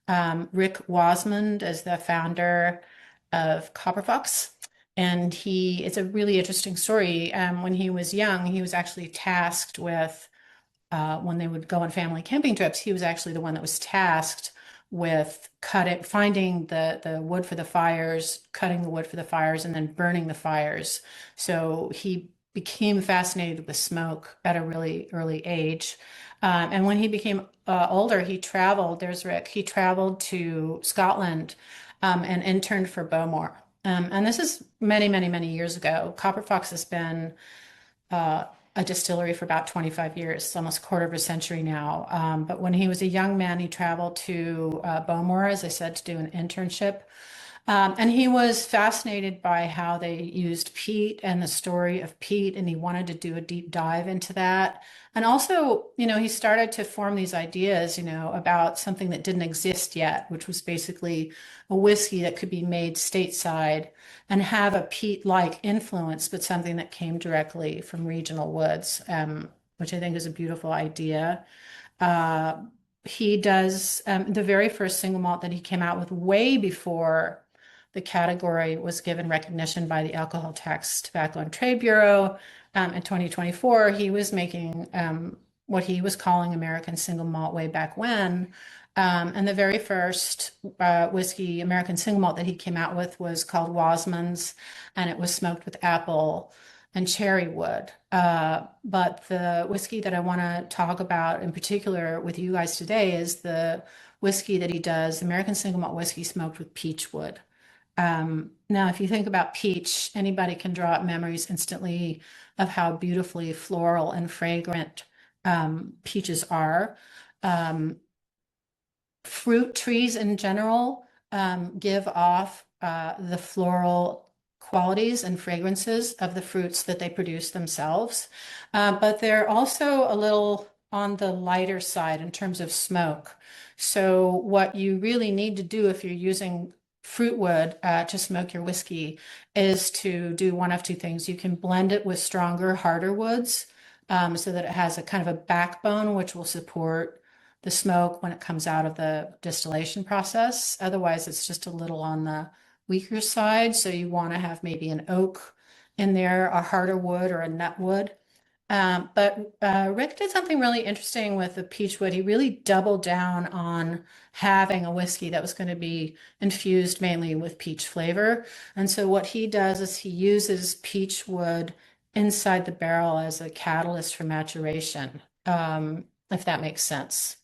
Rick Wasmund is the founder of Copper Fox. And it's a really interesting story. When he was young, he was actually tasked with, when they would go on family camping trips, he was actually the one that was tasked with finding the wood for the fires, cutting the wood for the fires, and then burning the fires. So he became fascinated with smoke at a really early age. And when he became older, he traveled. There's Rick. He traveled to Scotland and interned for Bowmore. And this is many, many, many years ago. Copper Fox has been uh, a distillery for about 25 years, almost a quarter of a century now. But when he was a young man, he traveled to Bowmore, as I said, to do an internship. And he was fascinated by how they used peat and the story of peat, and he wanted to do a deep dive into that. And also, he started to form these ideas, about something that didn't exist yet, which was basically a whiskey that could be made stateside and have a peat-like influence, but something that came directly from regional woods, which I think is a beautiful idea. Uh, he does the very first single malt that he came out with way before the category was given recognition by the Alcohol Tax, Tobacco and Trade Bureau. In 2024, he was making what he was calling American Single Malt way back when. And the very first whiskey, American Single Malt, that he came out with was called Wasman's, and it was smoked with apple and cherry wood. But the whiskey that I want to talk about in particular with you guys today is the whiskey that he does, American Single Malt whiskey smoked with peachwood. Now, if you think about peach, anybody can draw up memories instantly of how beautifully floral and fragrant peaches are. Um, Fruit trees in general give off the floral qualities and fragrances of the fruits that they produce themselves. But they're also a little on the lighter side in terms of smoke. So what you really need to do if you're using fruit wood to smoke your whiskey is to do one of two things. You can blend it with stronger, harder woods so that it has a kind of a backbone which will support the smoke when it comes out of the distillation process. Otherwise, it's just a little on the weaker side. So you want to have maybe an oak in there, a harder wood or a nut wood. But Rick did something really interesting with the peachwood. He really doubled down on having a whiskey that was going to be infused mainly with peach flavor. And so what he does is he uses peachwood inside the barrel as a catalyst for maturation, if that makes sense.